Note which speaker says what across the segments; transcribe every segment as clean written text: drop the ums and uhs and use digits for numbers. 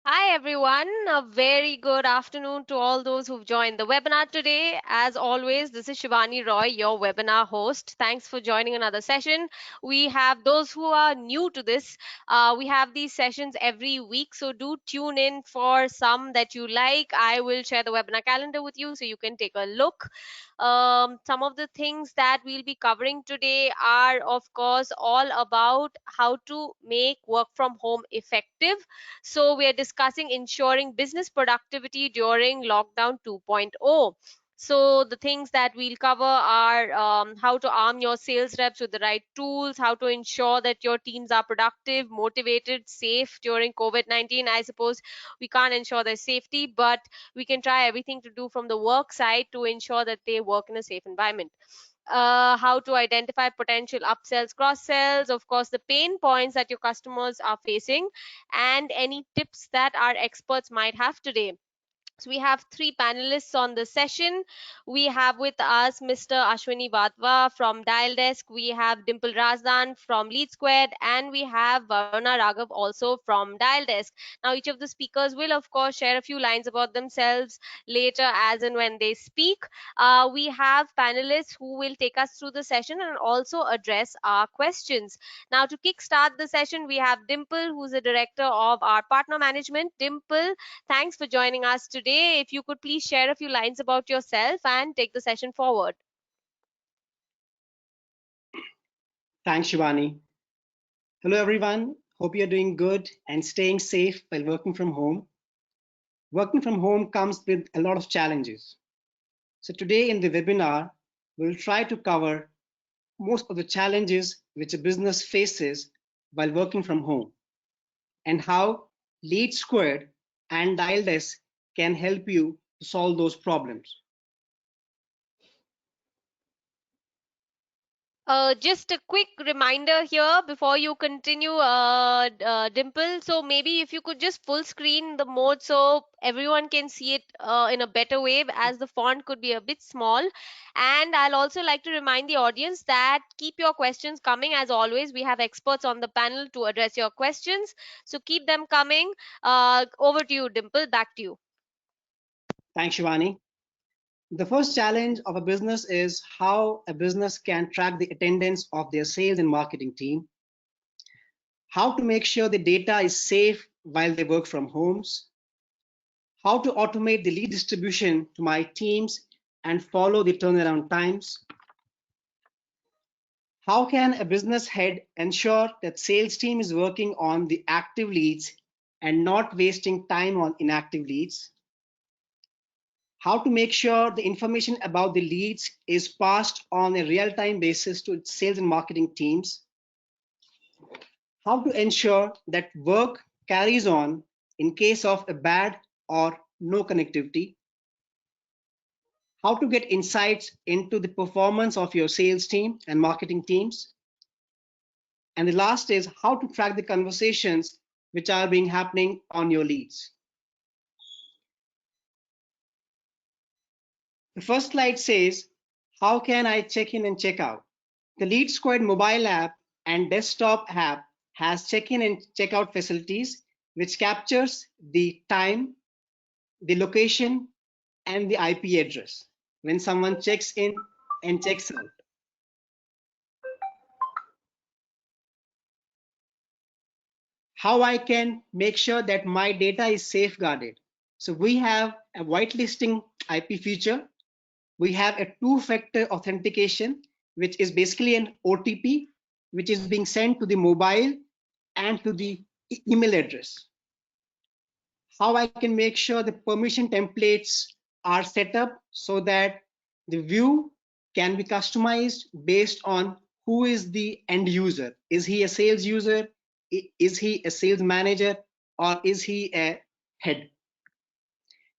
Speaker 1: Hi everyone, a very good afternoon to all those who've joined the webinar today. As always, this is Shivani Roy, your webinar host. Thanks for joining another session. We have those who are new to this. We have these sessions every week, so do tune in for some that you like. I will share the webinar calendar with you so you can take a look. Some of the things that we'll be covering today are, of course, all about how to make work from home effective. So, we are discussing ensuring business productivity during lockdown 2.0. So, the things that we'll cover are how to arm your sales reps with the right tools, how to ensure that your teams are productive, motivated, safe during COVID 19. I suppose we can't ensure their safety, but we can try everything to do from the work side to ensure that they work in a safe environment. How to identify potential upsells, cross sells, of course, the pain points that your customers are facing, and any tips that our experts might have today. So we have three panelists on the session. We have with us Mr. Ashwini Vatva from Dial Desk. We have Dimple Razdan from Lead Squared, and we have Varuna Raghav also from Dial Desk. Now, each of the speakers will, of course, share a few lines about themselves later as and when they speak. We have panelists who will take us through the session and also address our questions. Now, to kickstart the session, we have Dimple, who's the director of our partner management. Dimple, thanks for joining us today. If you could please share a few lines about yourself and take the session forward.
Speaker 2: Thanks, Shivani. Hello, everyone. Hope you're doing good and staying safe while working from home. Working from home comes with a lot of challenges. So today in the webinar, we'll try to cover most of the challenges which a business faces while working from home and how Lead Squared and Dial Desk can help you to solve those problems.
Speaker 1: Just a quick reminder here before you continue, Dimple. So maybe if you could just full screen the mode so everyone can see it in a better way, as the font could be a bit small. And I'll also like to remind the audience that keep your questions coming. As always, we have experts on the panel to address your questions. So keep them coming. Over to you, Dimple. Back to you.
Speaker 2: Thanks, Shivani. The first challenge of a business is how a business can track the attendance of their sales and marketing team, how to make sure the data is safe while they work from homes, how to automate the lead distribution to my teams and follow the turnaround times, how can a business head ensure that sales team is working on the active leads and not wasting time on inactive leads, how to make sure the information about the leads is passed on a real-time basis to its sales and marketing teams, how to ensure that work carries on in case of a bad or no connectivity, how to get insights into the performance of your sales team and marketing teams, and the last is how to track the conversations which are being happening on your leads. The first slide says, how can I check in and check out? The Lead Squared mobile app and desktop app has check-in and check-out facilities which captures the time, the location, and the IP address when someone checks in and checks out. How I can make sure that my data is safeguarded. So we have a whitelisting IP feature. We have a two-factor authentication, which is basically an OTP, which is being sent to the mobile and to the email address. How I can make sure the permission templates are set up so that the view can be customized based on who is the end user. Is he a sales user? Is he a sales manager? Or is he a head?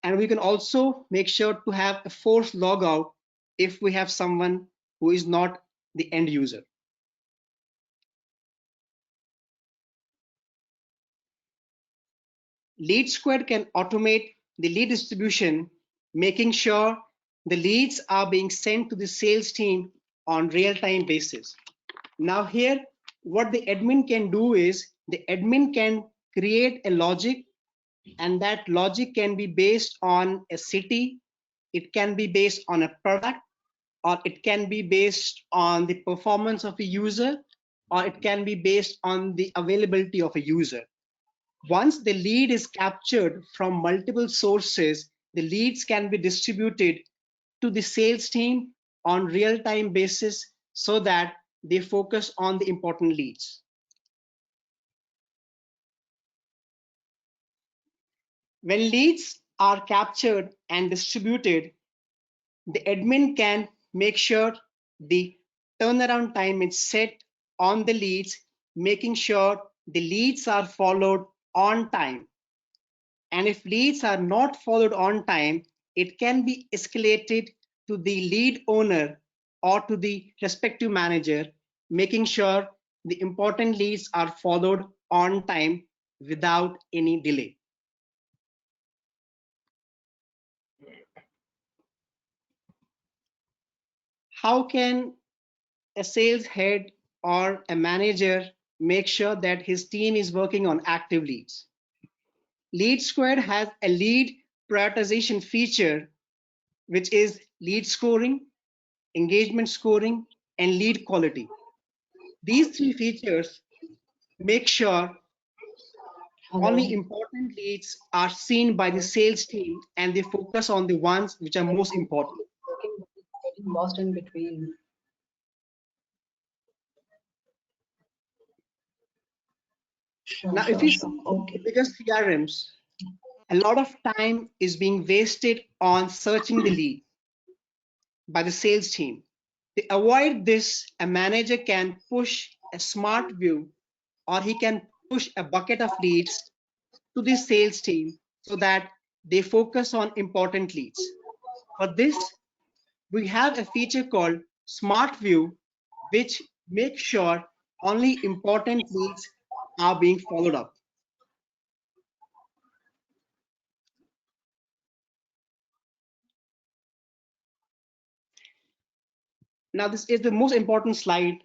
Speaker 2: And we can also make sure to have a forced logout if we have someone who is not the end user. Lead Squared can automate the lead distribution, making sure the leads are being sent to the sales team on real-time basis. Now here, what the admin can do is the admin can create a logic and that logic can be based on a city, it can be based on a product, or it can be based on the performance of a user, or it can be based on the availability of a user. Once the lead is captured from multiple sources, the leads can be distributed to the sales team on real-time basis so that they focus on the important leads. When leads are captured and distributed, the admin can make sure the turnaround time is set on the leads, making sure the leads are followed on time. And if leads are not followed on time, it can be escalated to the lead owner or to the respective manager, making sure the important leads are followed on time without any delay. How can a sales head or a manager make sure that his team is working on active leads? Lead Squared has a lead prioritization feature, which is lead scoring, engagement scoring, and lead quality. These three features make sure only
Speaker 3: Hello.
Speaker 2: important leads are seen by the sales team and they focus on the ones which are most important.
Speaker 3: Getting lost in between. Sure,
Speaker 2: Now, if
Speaker 3: sure,
Speaker 2: you
Speaker 3: sure.
Speaker 2: see the
Speaker 3: Okay.
Speaker 2: biggest CRMs, a lot of time is being wasted on searching the lead by the sales team. To avoid this, a manager can push a smart view or he can push a bucket of leads to the sales team so that they focus on important leads. For this, we have a feature called Smart View, which makes sure only important leads are being followed up. Now, this is the most important slide.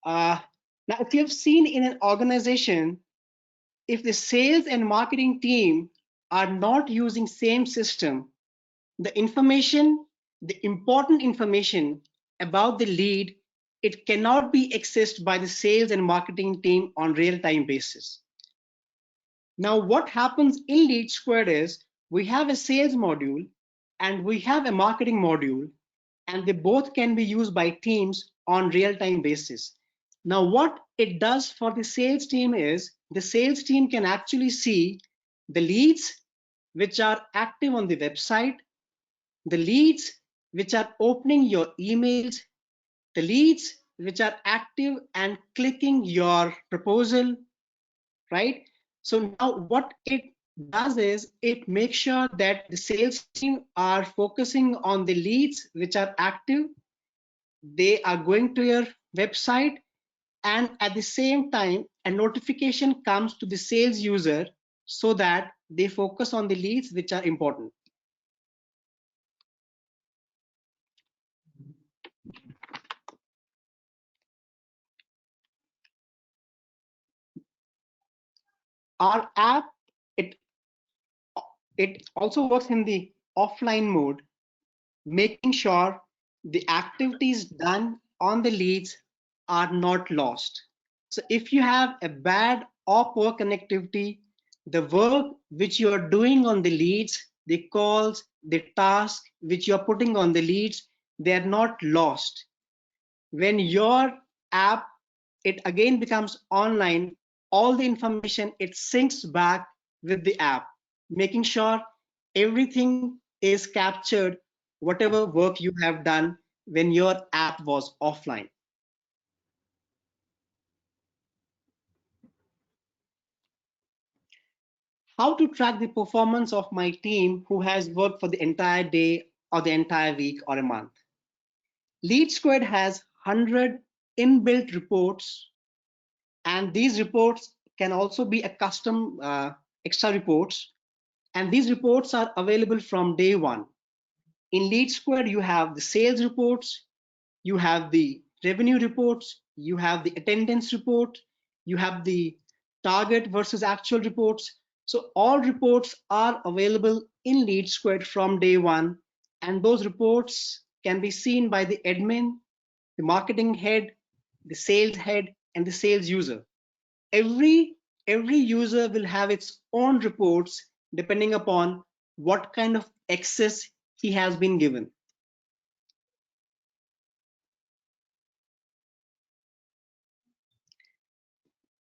Speaker 2: Now, if you have seen in an organization, if the sales and marketing team are not using same system, the information, the important information about the lead, it cannot be accessed by the sales and marketing team on real-time basis. Now, what happens in Lead Squared is we have a sales module and we have a marketing module, and they both can be used by teams on real-time basis. Now, what it does for the sales team is the sales team can actually see the leads which are active on the website, the leads which are opening your emails, the leads which are active and clicking your proposal, right? So now what it does is it makes sure that the sales team are focusing on the leads which are active, they are going to your website, and at the same time a notification comes to the sales user so that they focus on the leads which are important. Our app, it it also works in the offline mode, making sure the activities done on the leads are not lost. So if you have a bad or poor connectivity, the work which you are doing on the leads, the calls, the task which you are putting on the leads, they are not lost. When your app, it again becomes online, all the information, it syncs back with the app, making sure everything is captured, whatever work you have done when your app was offline. How to track the performance of my team who has worked for the entire day or the entire week or a month? Lead Squared has 100 inbuilt reports, and these reports can also be a custom extra reports, and these reports are available from day one. In Lead Squared, you have the sales reports, you have the revenue reports, you have the attendance report, you have the target versus actual reports. So all reports are available in LeadSquared from day one, and those reports can be seen by the admin, the marketing head, the sales head, and the sales user. Every user will have its own reports depending upon what kind of access he has been given.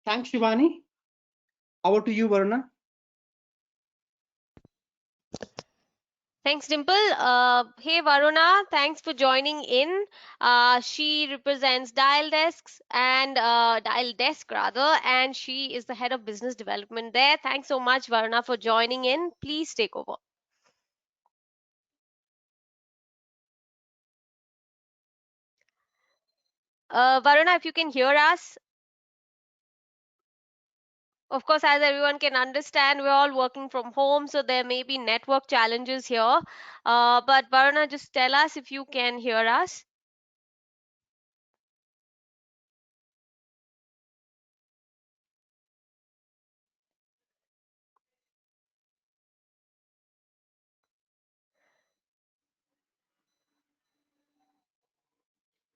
Speaker 2: Thanks, Shivani. Over to you, Varuna.
Speaker 1: Thanks, Dimple. Hey, Varuna, thanks for joining in. She represents Dial Desks and Dial Desk rather, and she is the head of business development there. Thanks so much, Varuna, for joining in. Please take over. Varuna, if you can hear us, of course, as everyone can understand, we're all working from home, so there may be network challenges here. But Varuna, just tell us if you can hear us.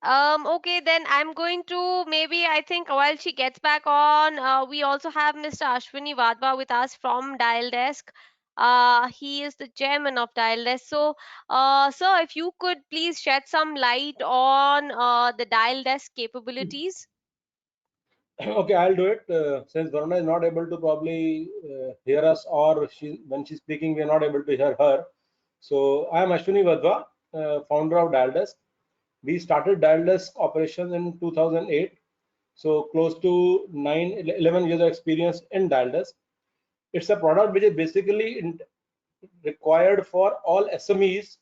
Speaker 1: Okay, then I'm going to maybe I think while she gets back on, we also have Mr. Ashwini Vadva with us from Dial Desk. He is the chairman of Dial Desk. So, sir, if you could please shed some light on the Dial Desk capabilities.
Speaker 4: Okay, I'll do it. Since Varuna is not able to probably hear us, or when she's speaking, we are not able to hear her. So I am Ashwini Vadva, founder of Dial Desk. We started Dial Desk operations in 2008. So close to 11 years of experience in Dial Desk. It's a product which is basically required for all SMEs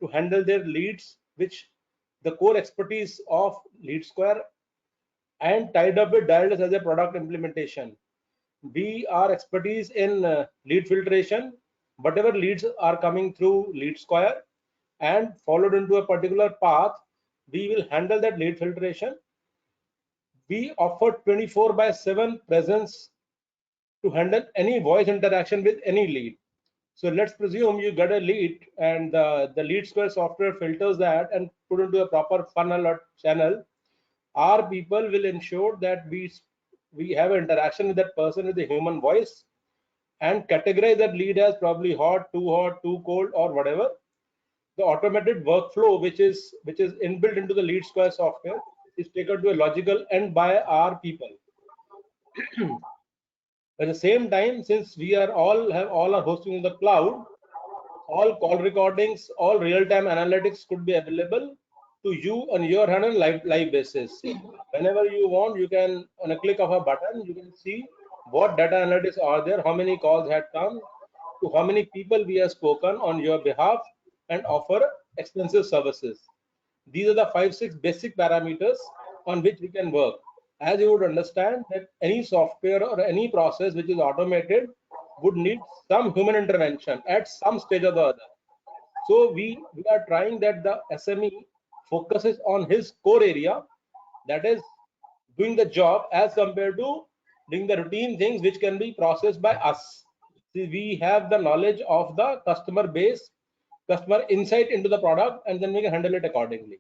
Speaker 4: to handle their leads, which the core expertise of LeadSquare and tied up with Dial Desk as a product implementation. We are expertise in lead filtration, whatever leads are coming through LeadSquare and followed into a particular path, we will handle that lead filtration. We offer 24/7 presence to handle any voice interaction with any lead. So let's presume you get a lead and the LeadSquare software filters that and put into a proper funnel or channel. Our people will ensure that we have an interaction with that person with a human voice and categorize that lead as probably hot, too cold, or whatever. The automated workflow which is inbuilt into the LeadSquare software is taken to a logical end by our people. At the same time, since we are all are hosting in the cloud, all call recordings, all real-time analytics could be available to you on your hand on live basis. Whenever you want, you can, on a click of a button, you can see what data analytics are there, how many calls had come, to how many people we have spoken on your behalf, and offer extensive services. These are the 5-6 basic parameters on which we can work. As you would understand that any software or any process which is automated would need some human intervention at some stage or the other. So we are trying that the SME focuses on his core area, that is doing the job, as compared to doing the routine things which can be processed by us. See, we have the knowledge of the customer base, customer insight into the product, and then we can handle it accordingly.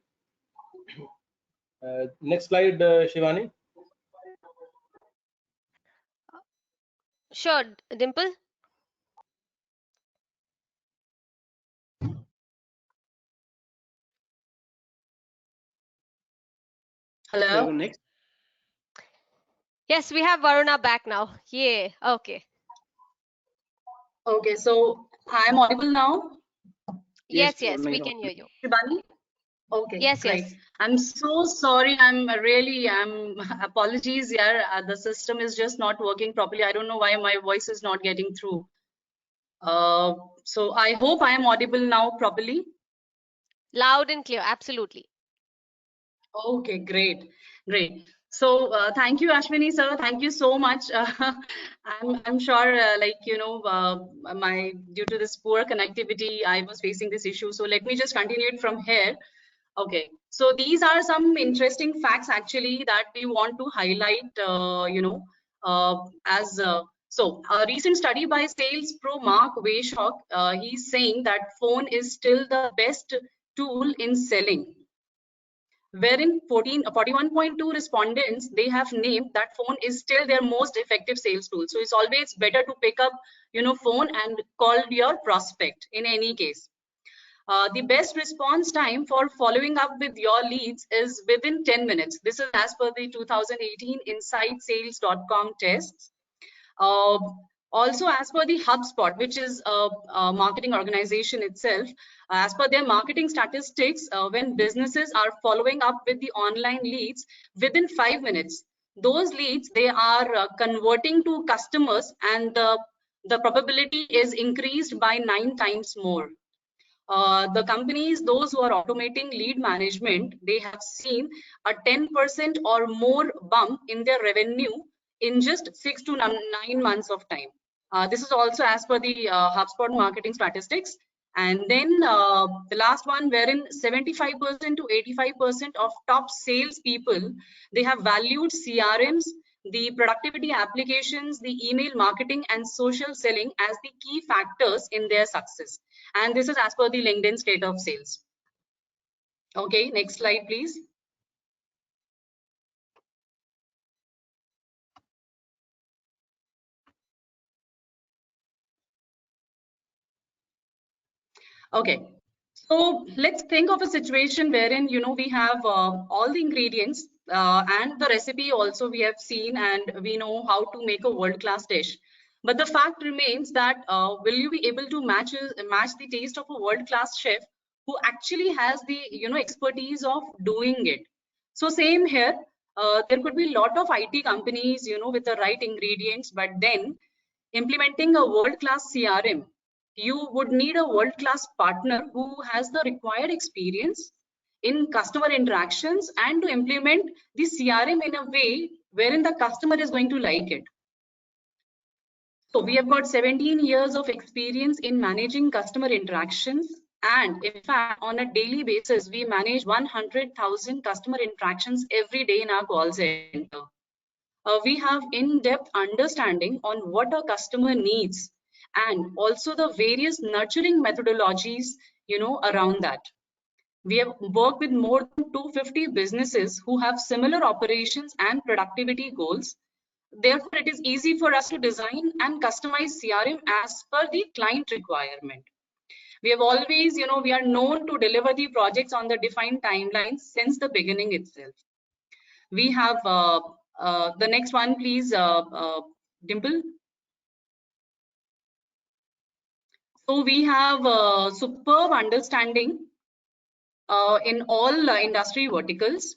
Speaker 4: Next slide, Shivani.
Speaker 1: Sure, Dimple.
Speaker 3: Hello.
Speaker 2: Next.
Speaker 1: Yes, we have Varuna back now. Yeah. Okay.
Speaker 3: Okay, so I'm audible now,
Speaker 1: Yes,
Speaker 2: Varuna,
Speaker 1: we
Speaker 2: you're
Speaker 1: can hear you.
Speaker 3: Shivani? Okay,
Speaker 1: Yes,
Speaker 3: great.
Speaker 1: yes.
Speaker 3: I'm so sorry. I'm apologies. Yeah, the system is just not working properly. I don't know why my voice is not getting through. So I hope I am audible now properly.
Speaker 1: Loud and clear. Absolutely.
Speaker 3: Okay, great, great. So thank you, Ashwini sir. Thank you so much. I'm sure, due to this poor connectivity, I was facing this issue. So let me just continue it from here. Okay. So these are some interesting facts actually that we want to highlight. As So a recent study by Sales Pro Mark Weishaupt, he's saying that phone is still the best tool in selling. Wherein 41.2 respondents, they have named that phone is still their most effective sales tool. So it's always better to pick up, phone and call your prospect in any case. The best response time for following up with your leads is within 10 minutes. This is as per the 2018 InsightSales.com tests. Also, as per the HubSpot, which is a marketing organization itself, as per their marketing statistics, when businesses are following up with the online leads within 5 minutes, those leads, they are converting to customers, and the probability is increased by 9 times more. The companies, those who are automating lead management, they have seen a 10% or more bump in their revenue in just 6 to 9 months of time. This is also as per the HubSpot marketing statistics. And then the last one, wherein 75% to 85% of top sales people, they have valued CRMs, the productivity applications, the email marketing, and social selling as the key factors in their success. And this is as per the LinkedIn State of Sales. Okay, next slide, please. Okay, so let's think of a situation wherein we have all the ingredients and the recipe also we have seen, and we know how to make a world-class dish. But the fact remains that will you be able to match the taste of a world-class chef who actually has the expertise of doing it? So same here. There could be a lot of IT companies with the right ingredients, but then implementing a world-class CRM, you would need a world-class partner who has the required experience in customer interactions and to implement the CRM in a way wherein the customer is going to like it. So we have got 17 years of experience in managing customer interactions, and in fact, on a daily basis, we manage 100,000 customer interactions every day in our call center. We have in-depth understanding on what a customer needs, and also the various nurturing methodologies around that. We have worked with more than 250 businesses who have similar operations and productivity goals. Therefore, it is easy for us to design and customize CRM as per the client requirement. We have always, we are known to deliver the projects on the defined timelines since the beginning itself. We have the next one, please, Dimple. So we have superb understanding in all industry verticals.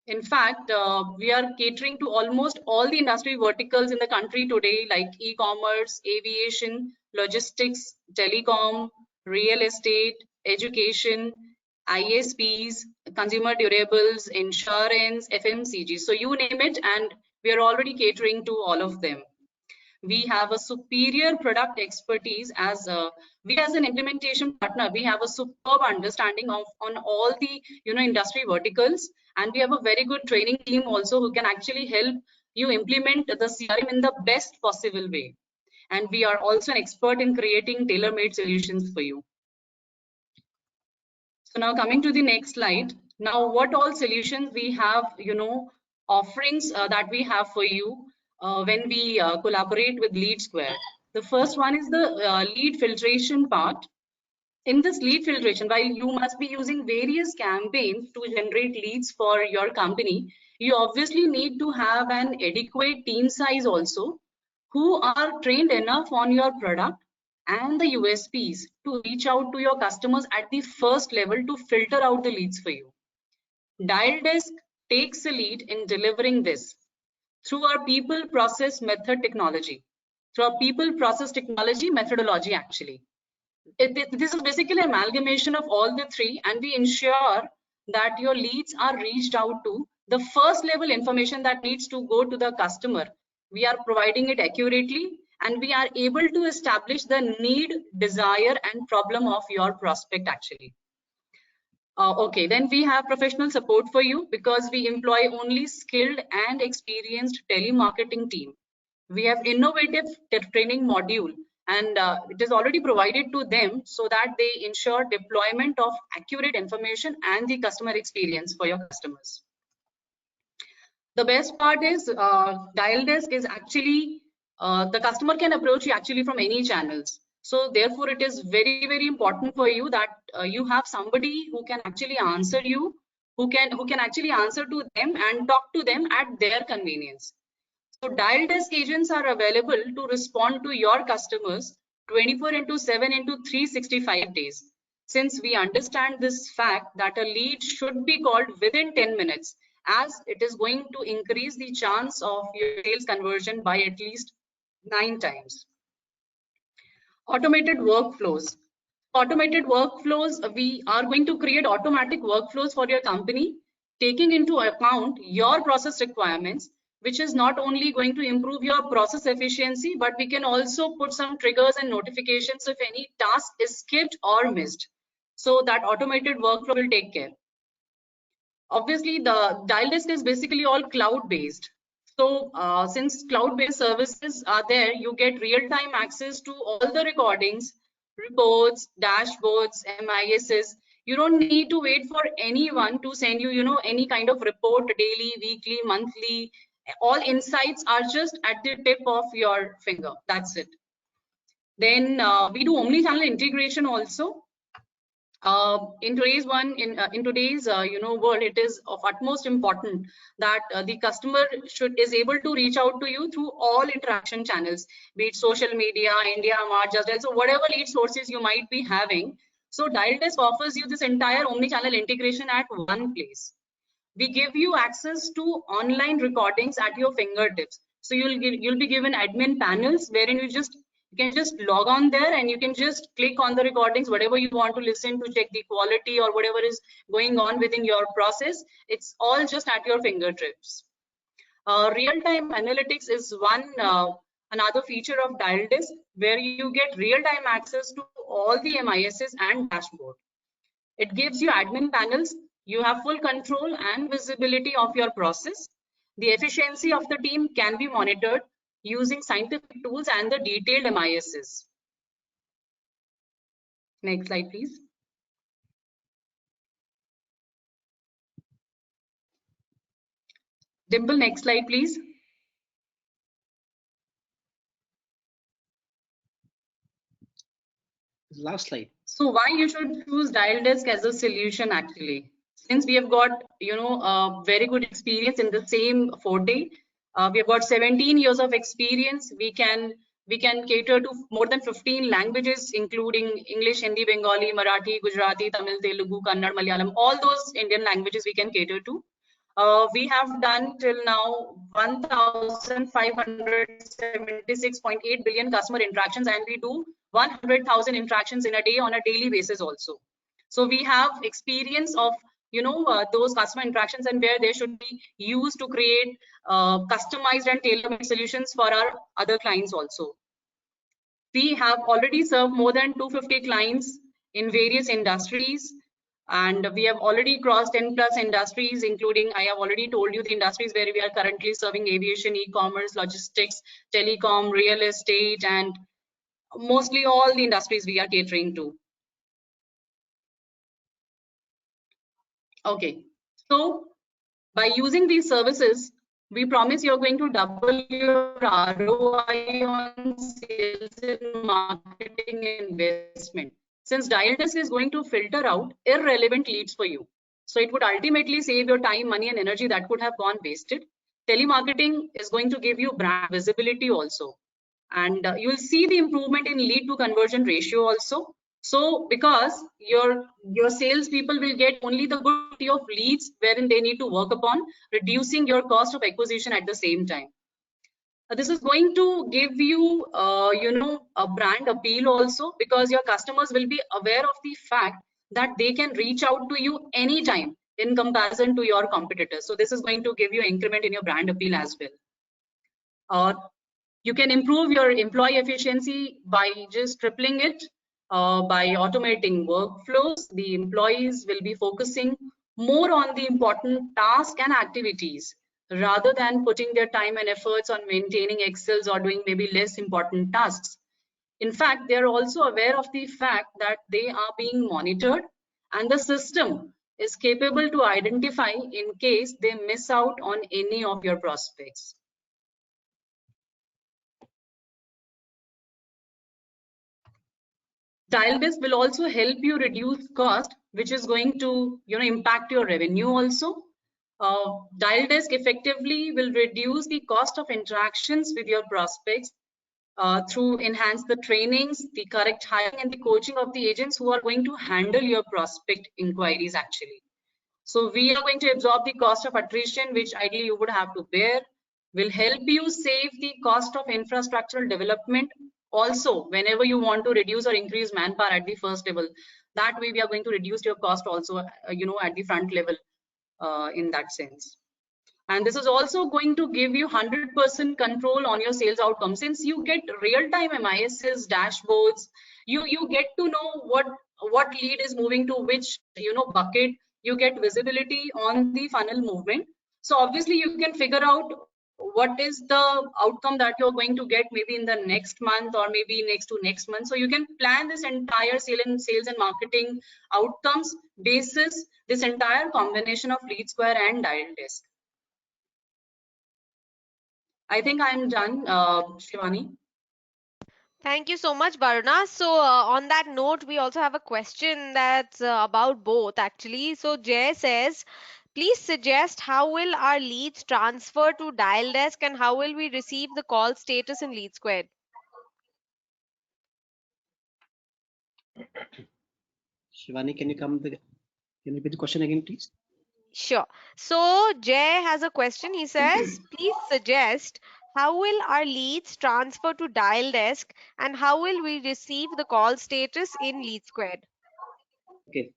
Speaker 3: In fact, we are catering to almost all the industry verticals in the country today, like e-commerce, aviation, logistics, telecom, real estate, education, ISPs, consumer durables, insurance, FMCG. So you name it, and we are already catering to all of them. We have a superior product expertise as an implementation partner. We have a superb understanding of on all the industry verticals, and we have a very good training team also who can actually help you implement the CRM in the best possible way. And we are also an expert in creating tailor-made solutions for you. So now coming to the next slide. Now, what all solutions we have, offerings that we have for you when we collaborate with LeadSquare. The first one is the lead filtration part. In this lead filtration, while you must be using various campaigns to generate leads for your company, you obviously need to have an adequate team size also, who are trained enough on your product and the USPs to reach out to your customers at the first level to filter out the leads for you. Dial Desk takes the lead in delivering this through our people process method technology, through our people process technology methodology actually. This is basically an amalgamation of all the three, and we ensure that your leads are reached out to. The first level information that needs to go to the customer, we are providing it accurately, and we are able to establish the need, desire, and problem of your prospect actually. Okay, then we have professional support for you because we employ only skilled and experienced telemarketing team. We have innovative training module, and it is already provided to them so that they ensure deployment of accurate information and the customer experience for your customers. The best part is Dial Desk is actually, the customer can approach you actually from any channels. So therefore, it is very, very important for you that you have somebody who can actually answer you, who can actually answer to them and talk to them at their convenience. So Dial Desk agents are available to respond to your customers 24/7 into 365 days. Since we understand this fact that a lead should be called within 10 minutes, as it is going to increase the chance of your sales conversion by at least 9 times. Automated workflows. Automated workflows, we are going to create automatic workflows for your company, taking into account your process requirements, which is not only going to improve your process efficiency, but we can also put some triggers and notifications if any task is skipped or missed. So that automated workflow will take care. Obviously, the Dial Desk is basically all cloud-based. So since cloud-based services are there, you get real-time access to all the recordings, reports, dashboards, MISs. You don't need to wait for anyone to send you, any kind of report daily, weekly, monthly. All insights are just at the tip of your finger. That's it. Then we do omni-channel integration also. In today's world, it is of utmost important that the customer is able to reach out to you through all interaction channels, be it social media, IndiaMart, Just Dial, so whatever lead sources you might be having. So Dial Desk offers you this entire omni-channel integration at one place. We give you access to online recordings at your fingertips. So you'll be given admin panels wherein you can just log on there and you can just click on the recordings, whatever you want to listen to, check the quality or whatever is going on within your process. It's all just at your fingertips. Real-time analytics is another feature of Dial Desk, where you get real-time access to all the MISs and dashboard. It gives you admin panels. You have full control and visibility of your process. The efficiency of the team can be monitored using scientific tools and the detailed MISs. Next slide, please. Dimple, next slide, please.
Speaker 2: Last slide.
Speaker 3: So why you should choose Dial Desk as a solution actually? Since we have got, a very good experience in the same forte, we have got 17 years of experience. We can cater to more than 15 languages, including English, Hindi, Bengali, Marathi, Gujarati, Tamil, Telugu, Kannada, Malayalam, all those Indian languages we can cater to. We have done till now 1,576.8 billion customer interactions, and we do 100,000 interactions in a day on a daily basis also. So we have experience of those customer interactions and where they should be used to create customized and tailor-made solutions for our other clients also. We have already served more than 250 clients in various industries, and we have already crossed 10 plus industries, including, I have already told you the industries where we are currently serving: aviation, e-commerce, logistics, telecom, real estate, and mostly all the industries we are catering to. Okay, so by using these services, we promise you're going to double your ROI on sales and marketing investment. Since Dial Desk is going to filter out irrelevant leads for you, so it would ultimately save your time, money, and energy that could have gone wasted. Telemarketing is going to give you brand visibility also, and you'll see the improvement in lead to conversion ratio also. So because your sales people will get only the good quality of leads wherein they need to work upon, reducing your cost of acquisition at the same time. This is going to give you a brand appeal also, because your customers will be aware of the fact that they can reach out to you anytime in comparison to your competitors. So this is going to give you increment in your brand appeal as well. You can improve your employee efficiency by just tripling it. By automating workflows, the employees will be focusing more on the important tasks and activities rather than putting their time and efforts on maintaining Excels or doing maybe less important tasks. In fact, they are also aware of the fact that they are being monitored, and the system is capable to identify in case they miss out on any of your prospects. Dialdesk will also help you reduce cost, which is going to impact your revenue also. Dialdesk effectively will reduce the cost of interactions with your prospects through enhance the trainings, the correct hiring, and the coaching of the agents who are going to handle your prospect inquiries actually. So we are going to absorb the cost of attrition, which ideally you would have to bear, will help you save the cost of infrastructural development. Also, whenever you want to reduce or increase manpower at the first level, that way we are going to reduce your cost also, at the front level in that sense. And this is also going to give you 100% control on your sales outcome. Since you get real-time MISs, dashboards, you get to know what lead is moving to which bucket. You get visibility on the funnel movement. So obviously you can figure out what is the outcome that you're going to get maybe in the next month or maybe next to next month. So you can plan this entire sales and marketing outcomes basis this entire combination of LeadSquare and Dialdesk. I think I'm done, Shivani.
Speaker 1: Thank you so much, Varuna. So, on that note, we also have a question that's about both actually. So, Jay says, please suggest how will our leads transfer to Dialdesk and how will we receive the call status in LeadSquared?
Speaker 2: Shivani, can you repeat the question again, please?
Speaker 1: Sure. So, Jay has a question. He says, please suggest how will our leads transfer to Dialdesk and how will we receive the call status in LeadSquared?
Speaker 2: Okay.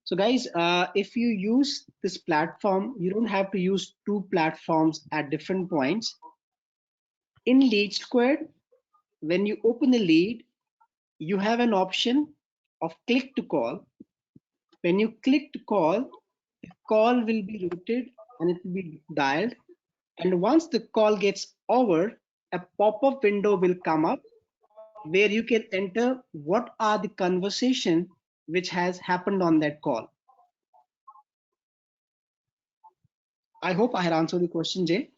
Speaker 2: So guys, if you use this platform, you don't have to use two platforms at different points. In LeadSquared, when you open a lead, you have an option of click to call. When you click to call, the call will be routed and it will be dialed. And once the call gets over, a pop-up window will come up where you can enter what are the conversation which has happened on that call. I hope I had answered the question, Jay.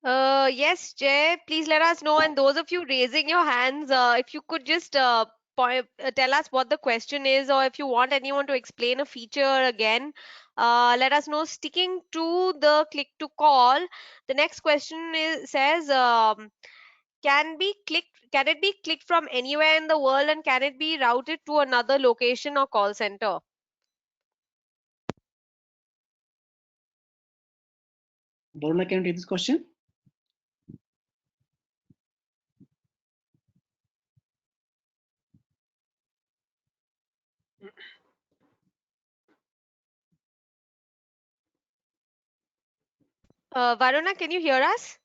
Speaker 1: Yes, Jay, please let us know. And those of you raising your hands, if you could just tell us what the question is, or if you want anyone to explain a feature again, let us know. Sticking to the click to call, the next question says, can it be clicked from anywhere in the world and can it be routed to another location or call center?
Speaker 2: Varuna, can you take this question?
Speaker 1: Varuna, can you hear us?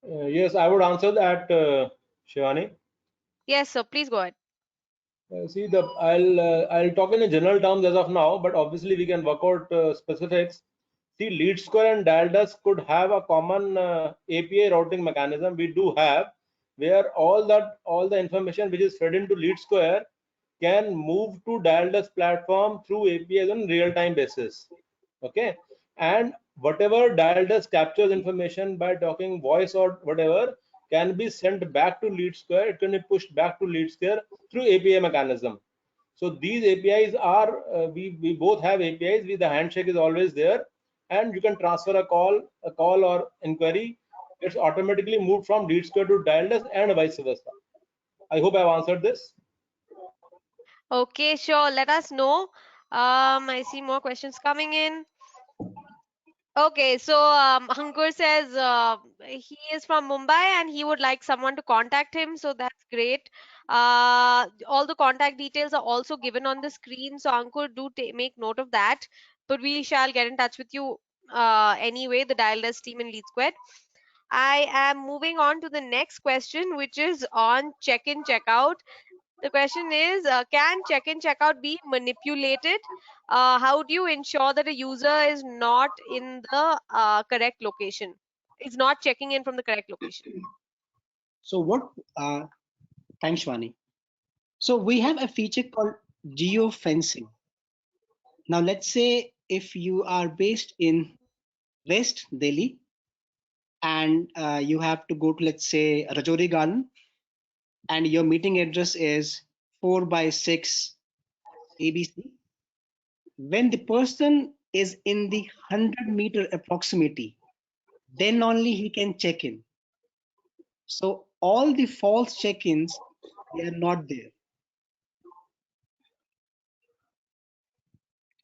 Speaker 4: Yes, I would answer that, Shivani.
Speaker 1: Yes, sir. Please go ahead.
Speaker 4: See, I'll talk in a general terms as of now, but obviously we can work out specifics. See, LeadSquare and Dialdesk could have a common API routing mechanism. We do have, where all the information which is fed into LeadSquare can move to Dialdesk platform through APIs on real-time basis. Okay, and whatever Dialdesk captures information by talking voice or whatever can be sent back to LeadSquare. It can be pushed back to LeadSquare through API mechanism. So these APIs are we both have APIs. The handshake is always there, and you can transfer a call or inquiry. It's automatically moved from LeadSquare to Dialdesk and vice versa. I hope I've answered this.
Speaker 1: Okay, sure. Let us know. I see more questions coming in. Okay, so Ankur says he is from Mumbai and he would like someone to contact him, so that's great. All the contact details are also given on the screen, so Ankur, do make note of that. But we shall get in touch with you anyway, the Dialdesk team in LeadSquared. I am moving on to the next question, which is on check-in, check-out. The question is, can check-in, check-out be manipulated? How do you ensure that a user is not in the correct location? Is not checking in from the correct location?
Speaker 2: So what, thanks, Shwani. So we have a feature called geofencing. Now, let's say if you are based in West Delhi and you have to go to, let's say, Rajouri Garden, and your meeting address is 4 by 6 ABC. When the person is in the 100-meter approximity, then only he can check in. So all the false check-ins, they are not there.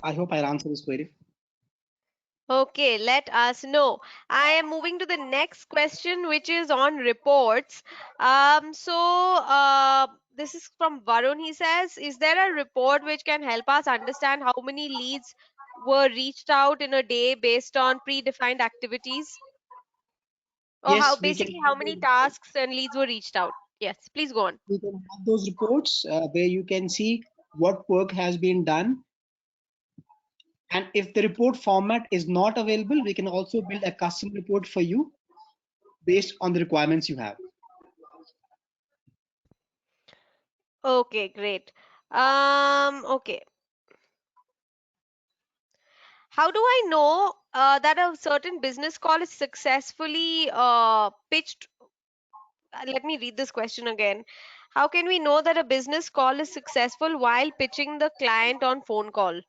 Speaker 2: I hope I answered this query.
Speaker 1: Okay, let us know. I am moving to the next question, which is on reports. This is from Varun. He says, is there a report which can help us understand how many leads were reached out in a day based on predefined activities? Or how
Speaker 2: Yes, we can
Speaker 1: basically how
Speaker 2: have
Speaker 1: many
Speaker 2: those,
Speaker 1: tasks and leads were reached out? Yes, please go on.
Speaker 2: we can have those reports where you can see what work has been done. And if the report format is not available, we can also build a custom report for you based on the requirements you have.
Speaker 1: Okay, great. Okay. How do I know that a certain business call is successfully pitched? Let me read this question again. How can we know that a business call is successful while pitching the client on phone call?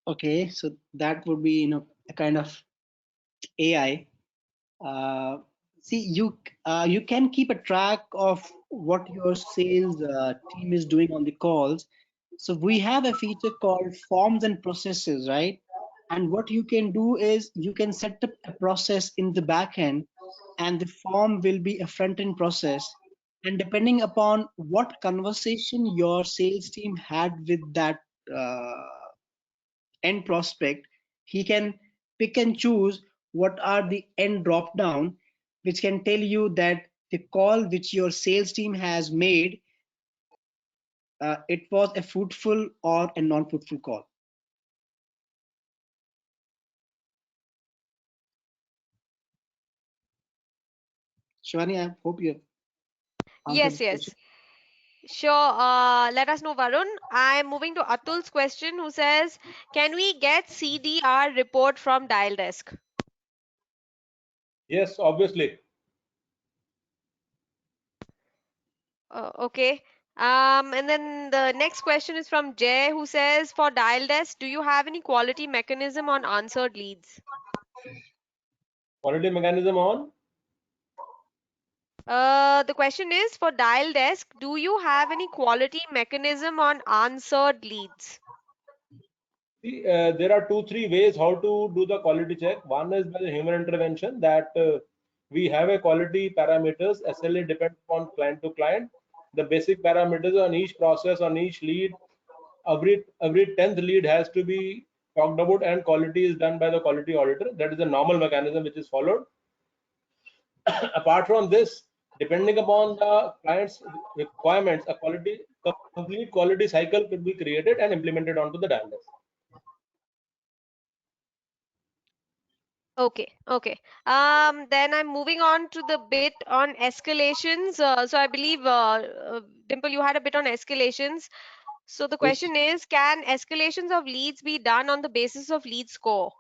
Speaker 2: Okay, so that would be, a kind of AI. Uh, See, you can keep a track of what your sales team is doing on the calls. So we have a feature called forms and processes, right? And what you can do is you can set up a process in the back end, and the form will be a front end process. And depending upon what conversation your sales team had with that uh, end prospect, he can pick and choose what are the end drop down, which can tell you that the call which your sales team has made, it was a fruitful or a non-fruitful call. Shivani, I hope you have answered
Speaker 1: Yes,
Speaker 2: this question.
Speaker 1: yes. Sure. Let us know, Varun. I'm moving to Atul's question, who says, can we get CDR report from Dial Desk?
Speaker 4: Yes, obviously.
Speaker 1: Okay. And then the next question is from Jay, who says, for Dial Desk, do you have any quality mechanism on answered leads?
Speaker 4: Quality mechanism on.
Speaker 1: The question is, for Dial Desk, do you have any quality mechanism on answered leads?
Speaker 4: See, there are two, three ways how to do the quality check. One is by the human intervention that we have a quality parameters. SLA depends upon client to client. The basic parameters on each process, on each lead, every 10th lead has to be talked about, and quality is done by the quality auditor. That is a normal mechanism which is followed. Apart from this, depending upon the client's requirements, a complete quality cycle could be created and implemented onto the Dial Desk.
Speaker 1: Okay, okay. Then I'm moving on to the bit on escalations. So I believe, Dimple, you had a bit on escalations. So the
Speaker 2: Yes.
Speaker 1: question is, can escalations of leads be done on the basis of lead score?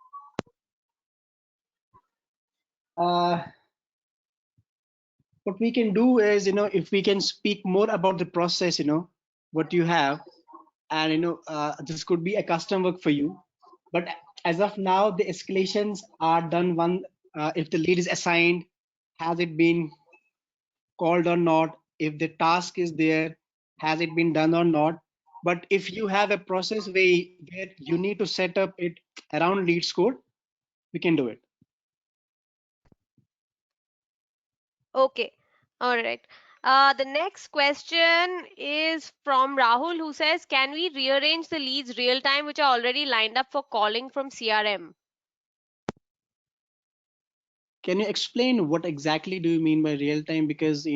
Speaker 2: Uh, what we can do is, if we can speak more about the process, what you have, and this could be a custom work for you. But as of now, the escalations are done one if the lead is assigned, has it been called or not, if the task is there, has it been done or not. But if you have a process where you need to set up it around lead score, we can do it.
Speaker 1: Okay, all right. The next question is from Rahul, who says, can we rearrange the leads real time which are already lined up for calling from CRM?
Speaker 2: Can you explain what exactly do you mean by real time? Because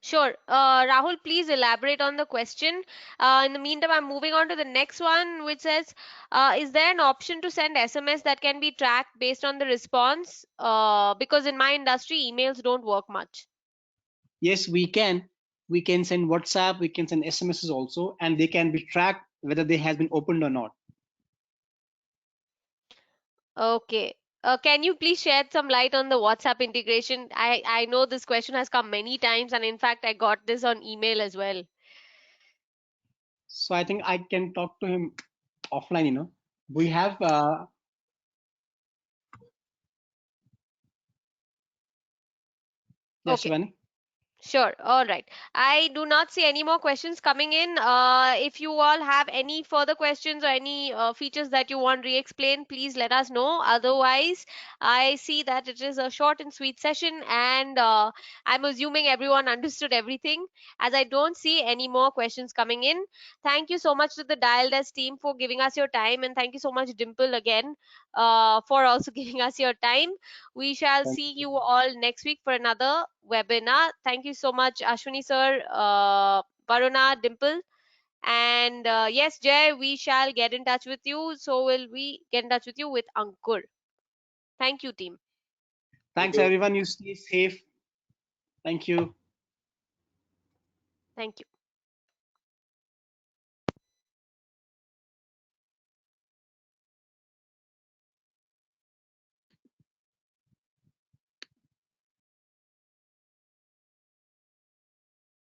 Speaker 1: Sure. Rahul, please elaborate on the question. In the meantime, I'm moving on to the next one, which says, is there an option to send SMS that can be tracked based on the response? Because in my industry, emails don't work much.
Speaker 2: yes, we can. We can send WhatsApp, we can send SMSs also, and they can be tracked whether they has been opened or not.
Speaker 1: Okay. Can you please shed some light on the WhatsApp integration? I know this question has come many times, and in fact, I got this on email as well.
Speaker 2: So I think I can talk to him offline. We have yeah,
Speaker 1: Okay.
Speaker 2: Shivani.
Speaker 1: Sure. All right. I do not see any more questions coming in. If you all have any further questions or any features that you want re-explained, please let us know. Otherwise, I see that it is a short and sweet session, and I'm assuming everyone understood everything, as I don't see any more questions coming in. Thank you so much to the Dial Desk team for giving us your time, and thank you so much, Dimple, again, for also giving us your time. We shall
Speaker 4: Thank
Speaker 1: see
Speaker 4: you.
Speaker 1: you all next week for another webinar. Thank you so much, Ashwini sir, Varuna, Dimple. And yes, Jay, we shall get in touch with you. So will we get in touch with you with Ankur. Thank you, team.
Speaker 4: Thank
Speaker 2: Thanks
Speaker 4: you.
Speaker 2: everyone. You stay safe. Thank you.
Speaker 1: Thank you.